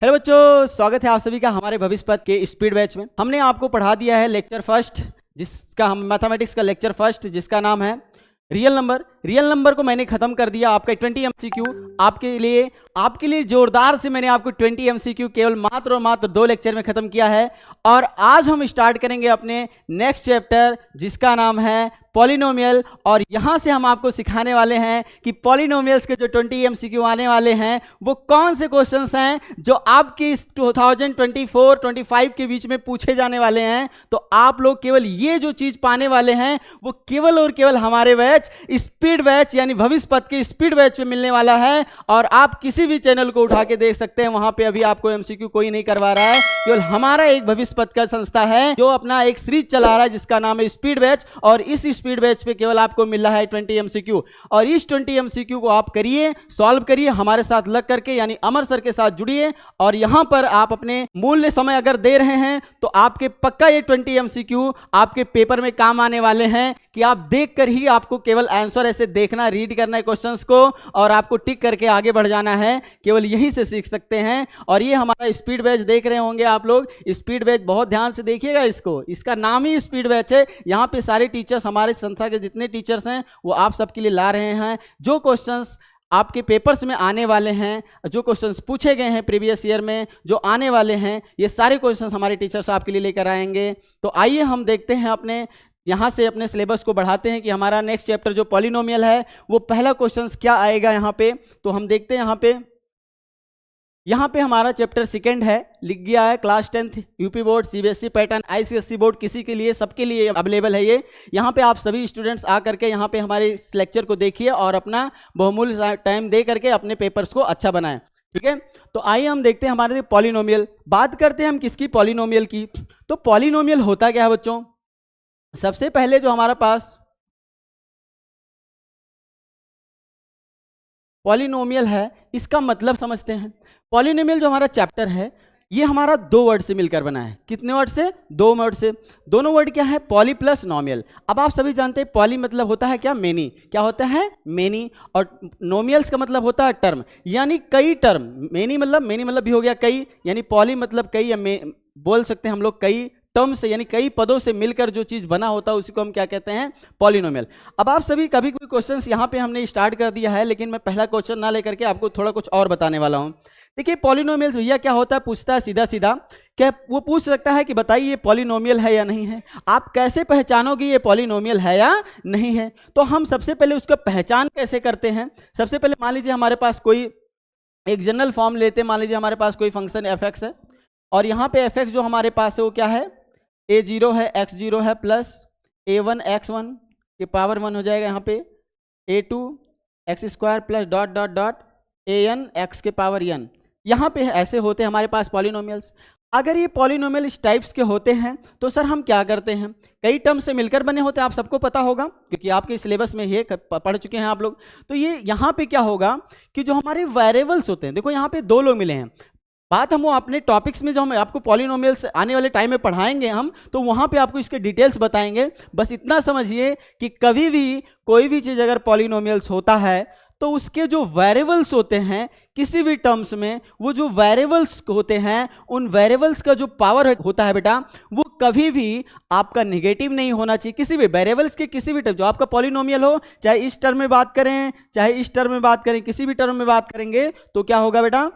Hello बच्चों, स्वागत है आप सभी का हमारे भविष्य पथ के स्पीड बैच में। हमने आपको पढ़ा दिया है लेक्चर फर्स्ट, जिसका हम मैथमेटिक्स का लेक्चर फर्स्ट, जिसका नाम है रियल नंबर। रियल नंबर को मैंने खत्म कर दिया। आपका 20 MCQ आपके लिए जोरदार से मैंने आपको 20 MCQ केवल मात्र और मात्र 2 लेक्चर में खत्म किया है। और आज हम स्टार्ट करेंगे अपने नेक्स्ट चैप्टर, जिसका नाम है पॉलिनोमियल। और यहां से हम आपको सिखाने वाले हैं कि पॉलिनोमियल्स के जो 20 MCQ आने वाले हैं वो कौन से क्वेश्चंस हैं जो आपके इस 2024-25 के बीच में पूछे जाने वाले हैं। तो आप लोग केवल ये जो चीज पाने वाले हैं वो केवल और केवल हमारे बैच स्पीड बैच यानी भविष्य पथ के स्पीड बैच में मिलने वाला है। और आप किसी भी चैनल को उठा के देख सकते हैं, वहां पे अभी आपको MCQ कोई नहीं करवा रहा है। केवल हमारा एक भविष्य पथ का संस्था है जो अपना एक सीरीज चला रहा है जिसका नाम है स्पीड बैच। और इस स्पीड बैच पे केवल आपको मिल रहा है 20 MCQ। और इस 20 MCQ को आप करिए, सॉल्व करिए हमारे साथ लग करके, यानी अमर सर के साथ जुड़िए। और यहां पर आप अपने मूल्य समय अगर दे रहे हैं तो आपके पक्का ये 20 MCQ आपके पेपर में काम आने वाले हैं कि आप देख कर ही आपको केवल आंसर ऐसे देखना, रीड करना है क्वेश्चंस को और आपको टिक करके आगे बढ़ जाना है। केवल यहीं से सीख सकते हैं। और ये हमारा स्पीड बैच देख रहे होंगे आप लोग। स्पीड बैच बहुत ध्यान से देखिएगा इसको, इसका नाम ही स्पीड बैच है। यहाँ पे सारे टीचर्स, हमारे संस्था के जितने टीचर्स हैं वो आप सबके लिए ला रहे हैं। जो क्वेश्चंस आपके पेपर्स में आने वाले हैं, जो क्वेश्चंस पूछे गए हैं प्रीवियस ईयर में, जो आने वाले हैं, ये सारे क्वेश्चंस हमारे टीचर्स आपके लिए लेकर आएंगे। तो आइए हम देखते हैं, अपने यहाँ से अपने सिलेबस को बढ़ाते हैं कि हमारा नेक्स्ट चैप्टर जो पॉलिनोमियल है वो पहला क्वेश्चंस क्या आएगा यहाँ पे। तो हम देखते हैं यहाँ पे हमारा चैप्टर सेकंड है, लिख गया है class 10th UP board, CBSE pattern, ICSE board, किसी के लिए, सबके लिए अवेलेबल है ये। यहाँ पे आप सभी स्टूडेंट्स आ करके यहाँ पे हमारे इस लेक्चर को देखिए और अपना बहुमूल्य टाइम दे करके अपने पेपर्स को अच्छा बनाएं, ठीक है। तो आइए हम देखते हैं हमारे पॉलिनोमियल। बात करते हैं हम किसकी, पॉलिनोमियल की। तो पॉलिनोमियल होता क्या है बच्चों? सबसे पहले जो हमारे पास पॉलिनोमियल है इसका मतलब समझते हैं। पॉलिनोमियल जो हमारा चैप्टर है ये हमारा 2 वर्ड से मिलकर बना है। कितने वर्ड से? 2 वर्ड से। दोनों वर्ड क्या है? Poly plus नोमियल। अब आप सभी जानते हैं पॉली मतलब होता है क्या? मेनी। क्या होता है? मेनी। और नोमियल्स का मतलब होता है टर्म, यानी कई टर्म। मेनी मतलब भी हो गया कई, यानी पॉली मतलब कई, या बोल सकते हैं हम लोग कई टर्म से, यानी कई पदों से मिलकर जो चीज बना होता है उसी को हम क्या कहते हैं? पॉलिनोमियल। अब आप सभी कभी कोई क्वेश्चंस यहाँ पे हमने स्टार्ट कर दिया है, लेकिन मैं पहला क्वेश्चन ना लेकर के आपको थोड़ा कुछ और बताने वाला हूँ। देखिए पॉलिनोमियल्स भैया क्या होता है, पूछता है सीधा सीधा। क्या वो पूछ सकता है कि बताइए ये पॉलिनोमियल है या नहीं है? आप कैसे पहचानोगे ये पॉलिनोमियल है या नहीं है? तो हम सबसे पहले उसका पहचान कैसे करते हैं? सबसे पहले मान लीजिए हमारे पास कोई एक जनरल फॉर्म लेते हैं। मान लीजिए हमारे पास कोई फंक्शन f(x) है और यहाँ पे f(x) जो हमारे पास है वो क्या है? a0 है, x0 है, प्लस a1 x1 के पावर 1 हो जाएगा यहाँ पे, a2 x² plus dot dot dot an x के पावर n। यहाँ पे ऐसे होते हैं हमारे पास पॉलिनोमियल्स। अगर ये पॉलिनोमियल इस टाइप्स के होते हैं तो सर हम क्या करते हैं? कई टर्म से मिलकर बने होते हैं, आप सबको पता होगा क्योंकि आपके सिलेबस में ये पढ़ चुके हैं आप लोग। तो ये यहाँ पे क्या होगा कि जो हमारे वेरिएबल्स होते हैं, देखो यहाँ पे 2 लोग मिले हैं। बात हम वो अपने टॉपिक्स में जो हम आपको पॉलिनोमियल्स आने वाले टाइम में पढ़ाएंगे हम, तो वहाँ पे आपको इसके डिटेल्स बताएंगे। बस इतना समझिए कि कभी भी कोई भी चीज़ अगर पॉलिनोमियल्स होता है तो उसके जो वेरिएबल्स होते हैं किसी भी टर्म्स में, वो जो वेरिएबल्स होते हैं उन वेरिएबल्स का जो पावर होता है बेटा, वो कभी भी आपका नेगेटिव नहीं होना चाहिए। किसी भी वेरिएबल्स के किसी भी टर्म, जो आपका पॉलिनोमियल हो, चाहे इस टर्म में बात करें चाहे इस टर्म में बात करें, किसी भी टर्म में बात करेंगे तो क्या होगा बेटा?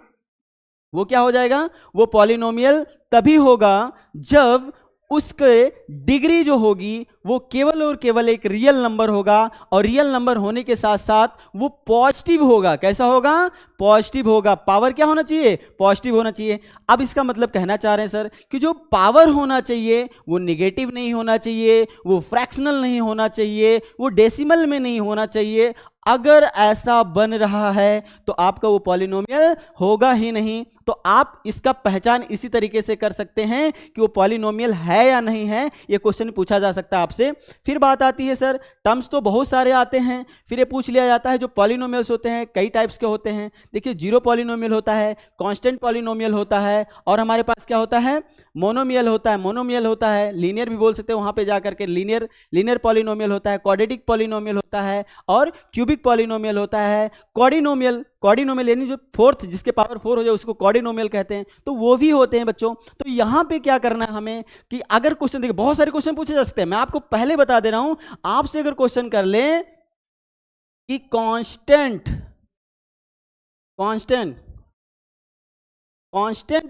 वो क्या हो जाएगा? वो पॉलिनोमियल तभी होगा जब उसके डिग्री जो होगी वो केवल और केवल एक रियल नंबर होगा। और रियल नंबर होने के साथ साथ वो पॉजिटिव होगा। कैसा होगा? पॉजिटिव होगा। पावर क्या होना चाहिए? पॉजिटिव होना चाहिए। अब इसका मतलब कहना चाह रहे हैं सर कि जो पावर होना चाहिए वो नेगेटिव नहीं होना चाहिए, वो फ्रैक्शनल नहीं होना चाहिए, वो डेसिमल में नहीं होना चाहिए। अगर ऐसा बन रहा है तो आपका वो पॉलिनोमियल होगा ही नहीं। तो आप इसका पहचान इसी तरीके से कर सकते हैं कि वो पॉलिनोमियल है या नहीं है। ये क्वेश्चन पूछा जा सकता है आपसे। फिर बात आती है सर, टर्म्स तो बहुत सारे आते हैं, फिर ये पूछ लिया जाता है जो पॉलिनोमियल्स होते हैं कई टाइप्स के होते हैं। देखिए जीरो पॉलिनोमियल होता है, कांस्टेंट पॉलिनोमियल होता है, और हमारे पास क्या होता है? मोनोमियल होता है, लीनियर भी बोल सकते हैं, वहां पे जाकर के लीनियर पॉलिनोमियल होता है, क्वाड्रेटिक पॉलिनोमियल होता है, और क्यूबिक पॉलिनोमियल होता है, क्वाड्रिनोमियल कॉर्डिनोमियल यानी जो फोर्थ जिसके पावर 4 हो जाए उसको कॉर्डिनोमियल कहते हैं, तो वो भी होते हैं बच्चों। तो यहां पे क्या करना है हमें कि अगर क्वेश्चन देखिए बहुत सारे क्वेश्चन पूछे जा सकते हैं, मैं आपको पहले बता दे रहा हूं, आपसे अगर क्वेश्चन कर ले कि कांस्टेंट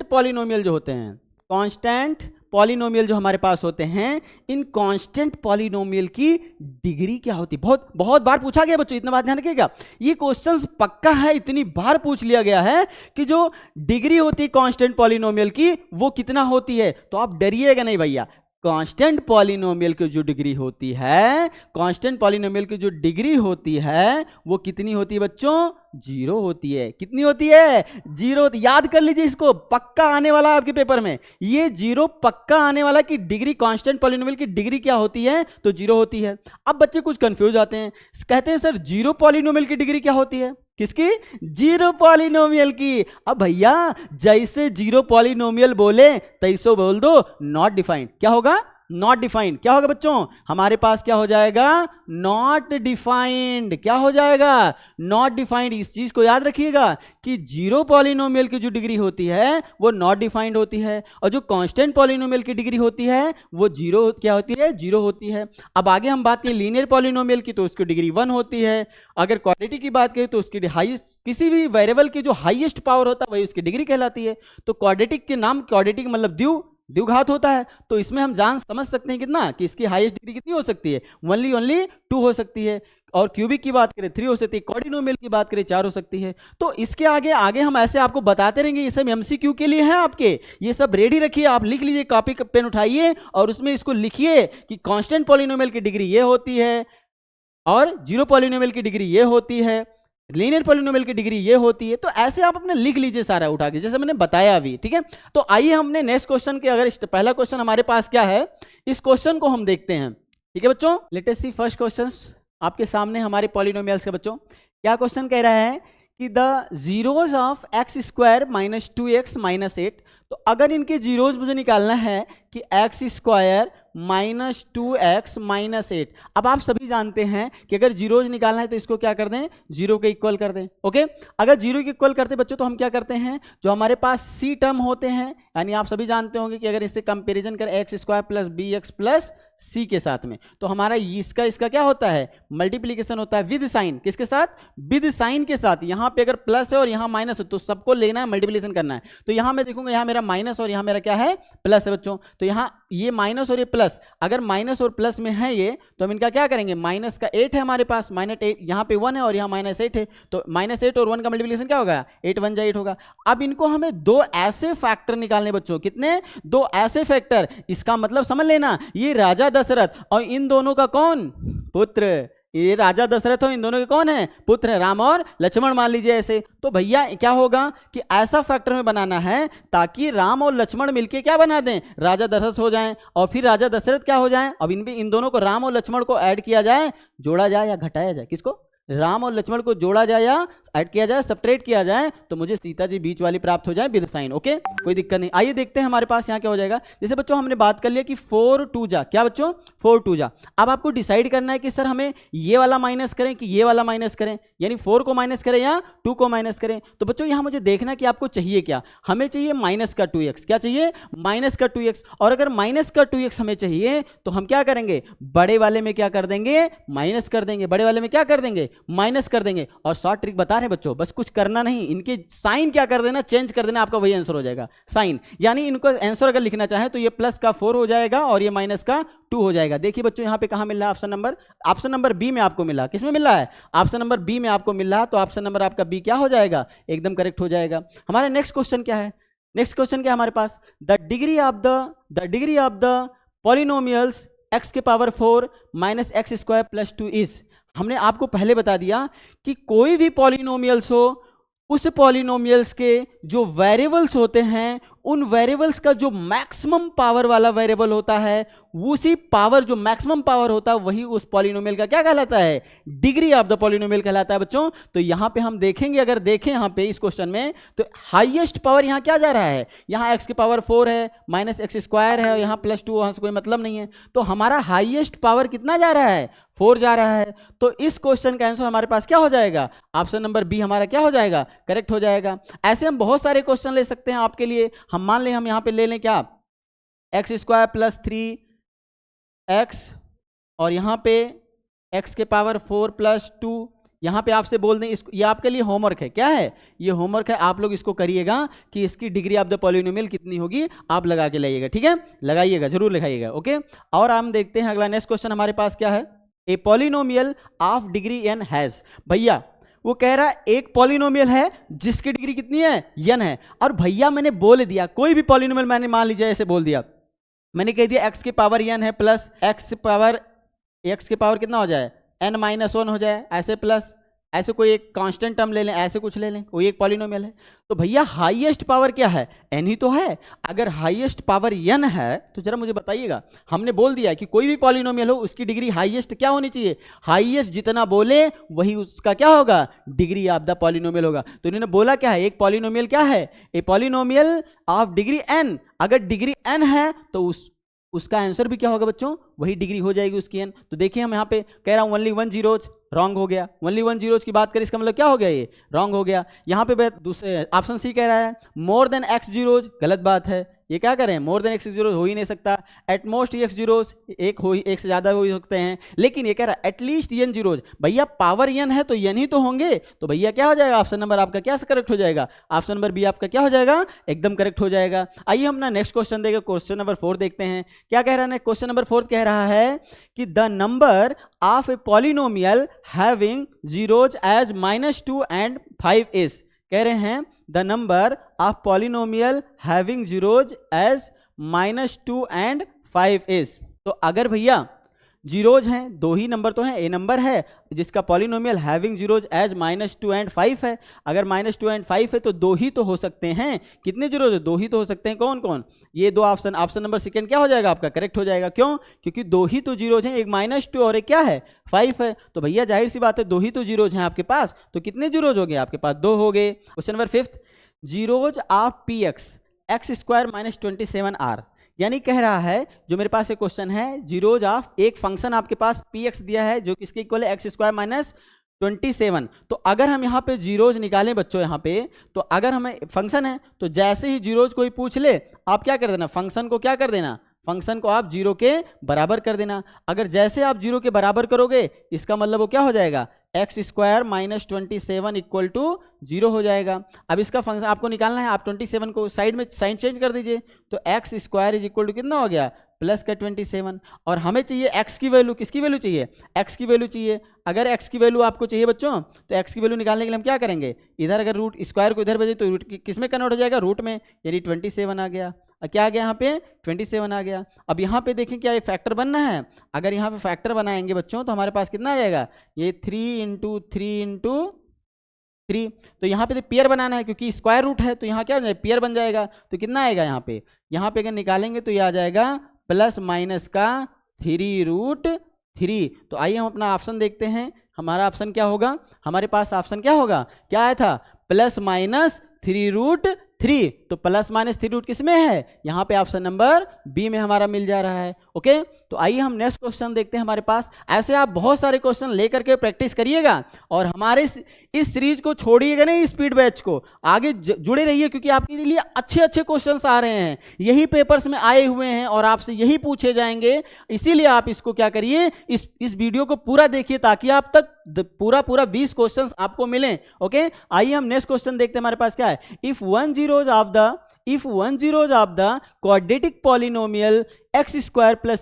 पॉलिनोमियल जो होते हैं, कांस्टेंट पॉलिनोमियल जो हमारे पास होते हैं, इन कांस्टेंट पॉलिनोमियल की डिग्री क्या होती है। बहुत बहुत बार पूछा गया बच्चों, इतना बात ध्यान रखिएगा, ये क्वेश्चंस पक्का है, इतनी बार पूछ लिया गया है कि जो डिग्री होती है कांस्टेंट पॉलिनोमियल की वो कितना होती है। तो आप डरिएगा नहीं भैया, कांस्टेंट पॉलिनोमियल की जो डिग्री होती है, कांस्टेंट पॉलिनोमियल की जो डिग्री होती है वो कितनी होती है बच्चों, 0 होती है। कितनी होती है, 0। याद कर लीजिए, इसको पक्का आने वाला है आपके पेपर में, ये 0 पक्का आने वाला कि डिग्री कांस्टेंट पॉलिनोमियल की डिग्री क्या होती है, तो 0 होती है। अब बच्चे कुछ कंफ्यूज आते हैं, कहते हैं सर 0 पॉलिनोमियल की डिग्री क्या होती है, किसकी, 0 पॉलिनोमियल की। अब भैया जैसे 0 पॉलिनोमियल बोले तैसो बोल दो नॉट डिफाइंड। क्या होगा, नॉट डिफाइंड। क्या होगा बच्चों, हमारे पास क्या हो जाएगा, नॉट डिफाइंड। क्या हो जाएगा, नॉट डिफाइंड। इस चीज को याद रखिएगा कि 0 पॉलिनोमियल की जो डिग्री होती है वो नॉट डिफाइंड होती है, और जो कांस्टेंट पॉलिनोमियल की डिग्री होती है वो 0 क्या होती है, 0 होती है। अब आगे हम बात करें लीनियर पॉलिनोमियल की, तो उसकी डिग्री 1 होती है। अगर क्वाड्रेटिक की बात करें तो उसकी हाईएस्ट, किसी भी वेरिएबल की जो हाईएस्ट पावर होता है वही उसकी डिग्री कहलाती है। तो क्वाड्रेटिक के नाम, क्वाड्रेटिक मतलब द्विघात होता है, तो इसमें हम जान समझ सकते हैं कितना कि इसकी हाईएस्ट डिग्री कितनी हो सकती है, ओनली 2 हो सकती है। और क्यूबिक की बात करें 3 हो सकती है, कॉर्डिनोमियल की बात करें 4 हो सकती है। तो इसके आगे हम ऐसे आपको बताते रहेंगे, ये सब एमसीक्यू के लिए है आपके, ये सब रेडी रखिए, आप लिख लीजिए, कॉपी पेन उठाइए और उसमें इसको लिखिए कि कांस्टेंट पॉलिनोमियल की डिग्री ये होती है और 0 पॉलिनोमियल की डिग्री ये होती है, लीनियर पॉलिनोमियल की डिग्री ये होती है। तो ऐसे आप अपने लिख लीजिए सारा उठा के, जैसे मैंने बताया अभी, ठीक है। तो आइए हमने नेक्स्ट क्वेश्चन के, अगर पहला क्वेश्चन हमारे पास क्या है, इस क्वेश्चन को हम देखते हैं, ठीक है बच्चों। लेट अस सी फर्स्ट क्वेश्चन आपके सामने हमारे पॉलिनोमियल्स के। बच्चों क्या क्वेश्चन कह रहा है कि the zeros of x square minus 2x minus 8, तो अगर इनके जीरोज मुझे निकालना है कि x square minus 2x minus 8। अब आप सभी जानते हैं कि अगर जीरोज निकालना है तो इसको क्या कर दें, 0 के इक्वल कर दें, ओके। अगर 0 के इक्वल करते बच्चों तो हम क्या करते हैं, जो हमारे पास सी टर्म होते हैं, यानी आप सभी जानते होंगे कि अगर इससे कंपैरिजन करें X square plus B X plus C के साथ में, तो हमारा इसका क्या होता है, मल्टीप्लीकेशन होता है विद साइन। किसके साथ, विद साइन के साथ। यहां पे अगर प्लस है और यहां माइनस है तो सबको लेना है, मल्टीप्लीकेशन करना है। तो यहां मैं देखूंगा यहां मेरा माइनस और यहां मेरा क्या है, प्लस है बच्चों। तो यहां ये माइनस और ये प्लस, अगर माइनस और प्लस में है ये, तो हम इनका क्या करेंगे, माइनस का 8 है हमारे पास, माइनस 8 यहाँ पे 1 है और यहाँ माइनस 8 है, तो माइनस 8 और 1 का मल्टीप्लिकेशन क्या होगा, 8 1 जा 8 होगा। अब इनको हमें 2 ऐसे फैक्टर निकालने बच्चों, कितने, 2 ऐसे फैक्टर। इसका मतलब समझ लेना, ये राजा दशरथ और इन दोनों का कौन, पुत्र, ये राजा दशरथ हो, इन दोनों के कौन है, पुत्र है, राम और लक्ष्मण मान लीजिए ऐसे। तो भैया क्या होगा कि ऐसा फैक्टर में बनाना है ताकि राम और लक्ष्मण मिलके क्या बना दें, राजा दशरथ हो जाएं, और फिर राजा दशरथ क्या हो जाएं। अब इन दोनों को, राम और लक्ष्मण को ऐड किया जाए, जोड़ा जाए या घटाया जाए, किसको, राम और लक्ष्मण को जोड़ा जाए या ऐड किया जाए, सब्ट्रैक्ट किया जाए, तो मुझे सीता जी बीच वाली प्राप्त हो जाए विद साइन, ओके, कोई दिक्कत नहीं। आइए देखते हैं हमारे पास यहाँ क्या हो जाएगा। जैसे बच्चों हमने बात कर लिया कि 4 2 जा, क्या बच्चों, 4 2 जा। अब आपको डिसाइड करना है कि सर हमें ये वाला माइनस करें कि ये वाला माइनस करें, यानी 4 को माइनस करें या 2 को माइनस करें। तो बच्चों यहाँ मुझे देखना कि आपको चाहिए क्या, हमें चाहिए माइनस का 2x। क्या चाहिए, माइनस का 2x। और अगर माइनस का 2x हमें चाहिए तो हम क्या करेंगे, बड़े वाले में क्या कर देंगे, माइनस कर देंगे, बड़े वाले में क्या कर देंगे, माइनस कर देंगे। और शॉर्ट ट्रिक बता रहे हैं बच्चों, बस कुछ करना नहीं, इनके साइन क्या कर देना, चेंज कर देना, आपका वही आंसर हो जाएगा, साइन। यानी इनको आंसर अगर लिखना चाहे तो ये प्लस का 4 हो जाएगा और ये माइनस का 2 हो जाएगा। देखिए बच्चों यहाँ पे कहां मिल रहा है ऑप्शन नंबर बी में आपको मिला। किसमें मिल रहा है, ऑप्शन नंबर बी में आपको मिल रहा है। तो ऑप्शन नंबर आपका बी क्या हो जाएगा, एकदम करेक्ट हो जाएगा। हमारा नेक्स्ट क्वेश्चन क्या है, नेक्स्ट क्वेश्चन क्या है हमारे पास, the degree of the polynomials x के power 4 minus X square plus 2 is. हमने आपको पहले बता दिया कि कोई भी पॉलिनोमियल्स हो, उस पॉलिनोमियल्स के जो वेरिएबल्स होते हैं, उन वेरिएबल्स का जो मैक्सिमम पावर वाला वेरिएबल होता है उसी पावर जो मैक्सिमम पावर होता है वही उस पॉलिनोमियल का क्या कहलाता है, डिग्री ऑफ द पॉलिनोमियल कहलाता है बच्चों। तो यहां पे हम देखेंगे, अगर देखें यहां पे इस क्वेश्चन में, तो हाईएस्ट पावर यहां क्या जा रहा है, यहां x की पावर 4 है, माइनस एक्स स्क्वायर है, और यहां +2, वहां से कोई मतलब नहीं है। तो हमारा हाईएस्ट पावर कितना जा रहा है, 4 जा रहा है। तो इस क्वेश्चन का आंसर हमारे पास क्या हो जाएगा, ऑप्शन नंबर बी हमारा क्या हो जाएगा, करेक्ट हो जाएगा। ऐसे हम बहुत सारे क्वेश्चन ले सकते हैं आपके लिए। हम मान लें, हम यहां पे ले लें क्या, x² + 3x, और यहां पे x के पावर 4 + 2। यहां पे आपसे बोल दें, ये आपके लिए होमवर्क है, क्या है ये होमवर्क है, आप लोग इसको करिएगा कि इसकी डिग्री ऑफ द पॉलिनोमियल कितनी होगी, आप लगा के लाइएगा, ठीक है, लगाइएगा, जरूर लगाइएगा, ओके। और हम देखते हैं अगला नेक्स्ट क्वेश्चन हमारे पास क्या है, a polynomial of degree n has. भैया वो कह रहा है एक पॉलिनोमियल है जिसकी डिग्री कितनी है, n है। और भैया मैंने बोल दिया, कोई भी पॉलिनोमियल मैंने मान लीजिए ऐसे बोल दिया, मैंने कह दिया x की पावर n है, प्लस x की पावर कितना हो जाए, n-1 हो जाए, ऐसे प्लस, ऐसे कोई एक कांस्टेंट टर्म ले लें, ऐसे कुछ ले लें, कोई एक पॉलिनोमियल है। तो भैया हाईएस्ट पावर क्या है, n ही तो है। अगर हाईएस्ट पावर n है तो जरा मुझे बताइएगा, हमने बोल दिया कि कोई भी पॉलिनोमियल हो उसकी डिग्री हाईएस्ट क्या होनी चाहिए, हाईएस्ट जितना बोले वही उसका क्या होगा, डिग्री ऑफ द पॉलिनोमियल होगा। तो इन्होंने बोला क्या है, एक पॉलिनोमियल क्या है, a polynomial of degree n। अगर डिग्री n है तो उसका आंसर भी क्या होगा बच्चों, वही डिग्री हो जाएगी उसकी n। तो देखिए हम यहाँ पे कह रहा हूँ ओनली 1 zeros, रॉन्ग हो गया। ओनली 1 zeros की बात करें, इसका मतलब क्या हो गया, ये रॉन्ग हो गया। यहाँ पे दूसरे ऑप्शन सी कह रहा है मोर देन x zeros, गलत बात है, ये क्या करें, मोर देन x zeros हो ही नहीं सकता। एट मोस्ट x zeros, एक से ज्यादा हो सकते हैं, लेकिन ये कह रहा है एटलीस्ट n zeros। भैया पावर n है तो n ही तो होंगे, तो भैया क्या हो जाएगा, ऑप्शन नंबर आपका क्या करेक्ट हो जाएगा, ऑप्शन नंबर बी आपका क्या हो जाएगा, एकदम करेक्ट हो जाएगा। आइए हम अपना नेक्स्ट क्वेश्चन देखें, क्वेश्चन नंबर 4 देखते हैं क्या कह रहा है। क्वेश्चन नंबर 4 कह रहा है कि the number of a polynomial having zeros as -2 and 5 is। कह रहे हैं the number of polynomial having zeros as -2 and 5 is। तो अगर भैया जीरोज हैं, दो ही नंबर तो हैं, ए नंबर है जिसका polynomial having zeros as -2 and 5 है। अगर -2 and 5 है तो दो ही तो हो सकते हैं, कितने जीरोज है, दो ही तो हो सकते हैं, कौन कौन, ये दो ऑप्शन, ऑप्शन नंबर सेकंड क्या हो जाएगा आपका, करेक्ट हो जाएगा। क्यों, क्योंकि दो ही तो जीरोज हैं, एक -2 और एक क्या है, 5 है। तो भैया जाहिर सी बात है दो ही तो जीरोज हैं आपके पास, तो कितने जीरोज हो गए आपके पास, दो हो गए। Question number 5, zeros of px x² - 27r। यानी कह रहा है, जो मेरे पास एक क्वेश्चन है, जीरोज ऑफ एक फंक्शन आपके पास px दिया है जो किसके इक्वल है, x² - 27। तो अगर हम यहाँ पे जीरोज निकालें बच्चों, यहाँ पे तो अगर हमें फंक्शन है तो जैसे ही जीरोज कोई पूछ ले, आप क्या कर देना, फंक्शन को क्या कर देना, फंक्शन को आप 0 के बराबर कर देना। अगर जैसे आप 0 के बराबर करोगे, इसका मतलब वो क्या हो जाएगा, x² - 27 = 0 हो जाएगा। अब इसका फंक्शन आपको निकालना है, आप 27 को साइड में साइन चेंज कर दीजिए, तो x² = कितना हो गया, प्लस का 27। और हमें चाहिए x की वैल्यू, किसकी वैल्यू चाहिए, x की वैल्यू चाहिए। अगर x की वैल्यू आपको चाहिए बच्चों, तो x की वैल्यू निकालने के लिए हम क्या करेंगे, इधर अगर रूट स्क्वायर को इधर भेजे तो रूट किस में कन्वर्ट हो जाएगा, रूट में, यानी 27 आ गया। क्या आ गया यहाँ पे, 27 आ गया। अब यहाँ पे देखें क्या ये फैक्टर बनना है, अगर यहाँ पे फैक्टर बनाएंगे बच्चों तो हमारे पास कितना आ जाएगा, ये 3 × 3 × 3। तो यहाँ पे पेयर बनाना है क्योंकि स्क्वायर रूट है, तो यहाँ क्या हो जाएगा, पेयर बन जाएगा। तो कितना आएगा यहाँ पे अगर निकालेंगे तो ये आ जाएगा +- का 3√3। तो आइए हम अपना ऑप्शन देखते हैं, हमारा ऑप्शन क्या होगा, हमारे पास ऑप्शन क्या होगा, क्या आया था, +-3√3। तो +-3 किस में है, यहाँ पे ऑप्शन नंबर बी में हमारा मिल जा रहा है। ओके, तो आइए हम नेक्स्ट क्वेश्चन देखते हैं हमारे पास। ऐसे आप बहुत सारे क्वेश्चन लेकर के प्रैक्टिस करिएगा और हमारे इस सीरीज को छोड़िएगा नहीं, स्पीड बैच को आगे जुड़े रहिए, क्योंकि आपके लिए अच्छे अच्छे क्वेश्चंस आ रहे हैं, यही पेपर्स में आए हुए हैं और आपसे यही पूछे जाएंगे। इसीलिए आप इसको क्या करिए, इस वीडियो को पूरा देखिए ताकि आप तक पूरा 20 क्वेश्चंस आपको मिलें। ओके, आइए हम नेक्स्ट क्वेश्चन देखते हैं, हमारे पास क्या है, if 1 zeros of the quadratic polynomial x² +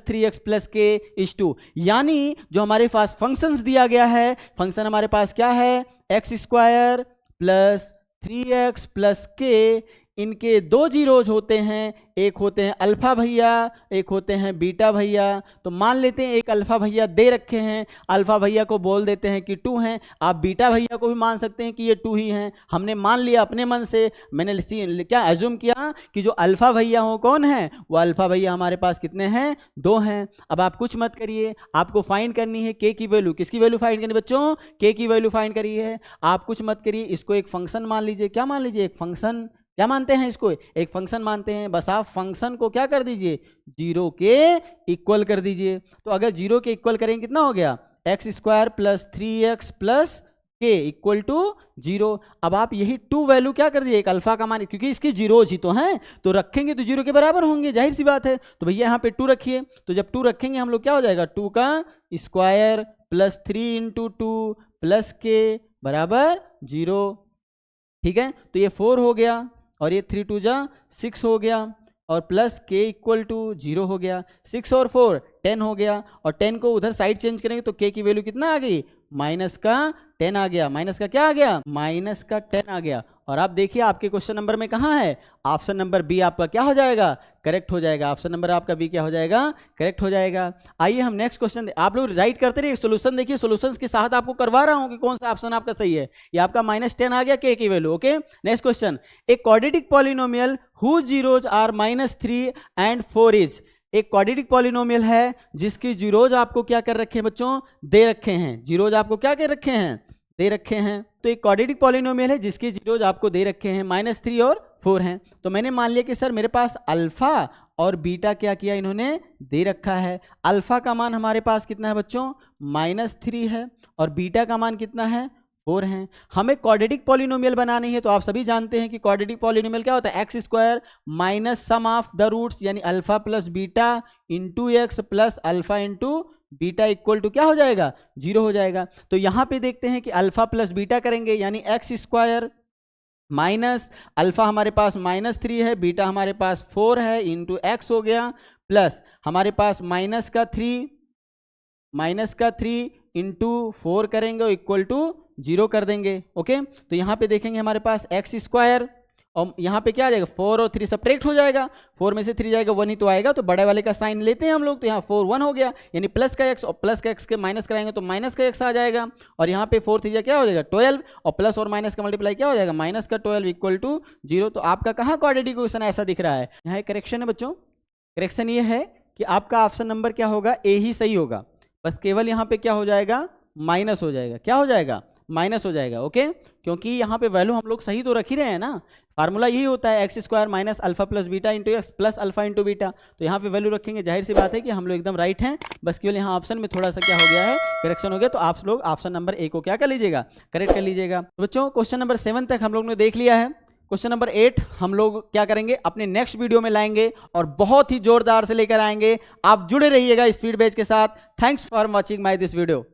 3x + k is 2। यानी जो हमारे पास फंक्शंस दिया गया है, फंक्शन हमारे पास क्या है, x² + 3x + k इनके दो जीरोज होते हैं, एक होते हैं अल्फा भैया, एक होते हैं बीटा भैया। तो मान लेते हैं एक अल्फा भैया दे रखे हैं, अल्फा भैया को बोल देते हैं कि 2 हैं, आप बीटा भैया को भी मान सकते हैं कि ये 2 ही हैं। हमने मान लिया अपने मन से, मैंने क्या एज्यूम किया कि जो अल्फा भैया हो कौन है, वो अल्फा भैया हमारे पास कितने हैं, 2 हैं। अब आप कुछ मत करिए, आपको फाइंड करनी है के की वैल्यू। किसकी वैल्यू फाइंड करनी बच्चों, के की वैल्यू फाइंड करिए है। आप कुछ मत करिए, इसको एक फंक्शन मान लीजिए। क्या मान लीजिए, एक फंक्शन। क्या मानते हैं इसको, एक फंक्शन मानते हैं। बस आप फंक्शन को क्या कर दीजिए, 0 के इक्वल कर दीजिए। तो अगर 0 के इक्वल करेंगे कितना हो गया, x² + 3x + k equal to 0। अब आप यही 2 वैल्यू क्या कर दिए, एक अल्फा का मान, क्योंकि इसकी जीरोज ही तो हैं, तो रखेंगे तो 0 के बराबर होंगे, जाहिर सी बात है। तो भैया यहाँ पे 2 रखिए, तो जब 2 रखेंगे हम लोग क्या हो जाएगा, 2 का स्क्वायर + 3 × 2 + k बराबर 0। ठीक है, तो ये 4 हो गया और ये 3 × 2 = 6 हो गया और प्लस k = 0 हो गया। 6 और 4 10 हो गया, और 10 को उधर साइड चेंज करेंगे तो k की वैल्यू कितना आ गई, -10 आ गया। माइनस का क्या आ गया, -10 आ गया। और आप देखिए आपके क्वेश्चन नंबर में कहाँ है, ऑप्शन नंबर बी आपका क्या हो जाएगा, करेक्ट हो जाएगा। ऑप्शन नंबर आपका बी क्या हो जाएगा, करेक्ट हो जाएगा। आइए हम नेक्स्ट क्वेश्चन, आप लोग राइट करते रहिए, सोल्यूशन देखिए, सोल्यूशंस के साथ आपको करवा रहा हूं कि कौन सा ऑप्शन आपका सही है। ये आपका -10 आ गया के की value. Okay, next question, a quadratic polynomial whose zeros are -3 and 4 is. एक क्वाड्रेटिक पॉलिनोमियल है जिसकी जीरोज आपको क्या कर रखे हैं बच्चों, दे रखे हैं। जीरोज आपको क्या कर रखे हैं, दे रखे हैं। तो एक क्वाड्रेटिक पॉलिनोमियल है जिसकी जीरोज आपको दे रखे हैं, -3 और 4 हैं। तो मैंने मान लिया कि सर मेरे पास अल्फा और बीटा क्या किया, इन्होंने दे रखा है। अल्फा का मान हमारे पास कितना है बच्चों, -3 है, और बीटा का मान कितना है, 4 हैं। हमें क्वाड्रेटिक पॉलिनोमियल बनानी है, तो आप सभी जानते हैं कि क्वाड्रेटिक पॉलिनोमियल क्या होता है, x² minus sum of the roots, यानी alpha plus beta into x plus alpha into beta equal to क्या हो जाएगा, 0 हो जाएगा। तो यहां पे देखते हैं कि अल्फा प्लस बीटा करेंगे, यानी x² माइनस अल्फा हमारे पास -3 है, बीटा हमारे पास 4 है, इंटू एक्स हो गया, प्लस हमारे पास माइनस का 3 इंटू 4 करेंगे और इक्वल टू 0 कर देंगे। ओके, तो यहाँ पे देखेंगे हमारे पास x², और यहाँ पे क्या आ जाएगा, 4 और 3 सब्ट्रैक्ट हो जाएगा, 4 में से 3 जाएगा 1 ही तो आएगा, तो बड़े वाले का साइन लेते हैं हम लोग, तो यहाँ 4 1 हो गया, यानी प्लस का x, और प्लस का x के माइनस कराएंगे तो माइनस का x आ जाएगा, और यहाँ पे 4 3 क्या हो जाएगा 12, और प्लस और माइनस का मल्टीप्लाई क्या हो जाएगा, माइनस का 12 इक्वल टू 0। तो आपका कहाँ क्वाड्रेटिक इक्वेशन ऐसा दिख रहा है, यहाँ एक करेक्शन है बच्चों। करेक्शन ये है कि आपका ऑप्शन नंबर क्या होगा, ए ही सही होगा, बस केवल यहाँ पे क्या हो जाएगा, माइनस हो जाएगा। क्या हो जाएगा, माइनस हो जाएगा। ओके, क्योंकि यहाँ पे वैल्यू हम लोग सही तो रख ही रहे हैं ना, फार्मूला यही होता है x² minus alpha plus beta into x plus alpha into beta. तो यहाँ पे वैल्यू रखेंगे, जाहिर सी बात है कि हम लोग एकदम राइट हैं, बस केवल यहाँ ऑप्शन में थोड़ा सा क्या हो गया है, करेक्शन हो गया। तो आप लोग ऑप्शन नंबर ए को क्या कर लीजिएगा, करेक्ट कर लीजिएगा। तो बच्चों क्वेश्चन नंबर 7 तक हम लोग ने देख लिया है। क्वेश्चन नंबर 8 हम लोग क्या करेंगे, अपने नेक्स्ट वीडियो में लाएंगे और बहुत ही जोरदार से लेकर आएंगे। आप जुड़े रहिएगा स्पीड बैच के साथ। Thanks for watching my this video.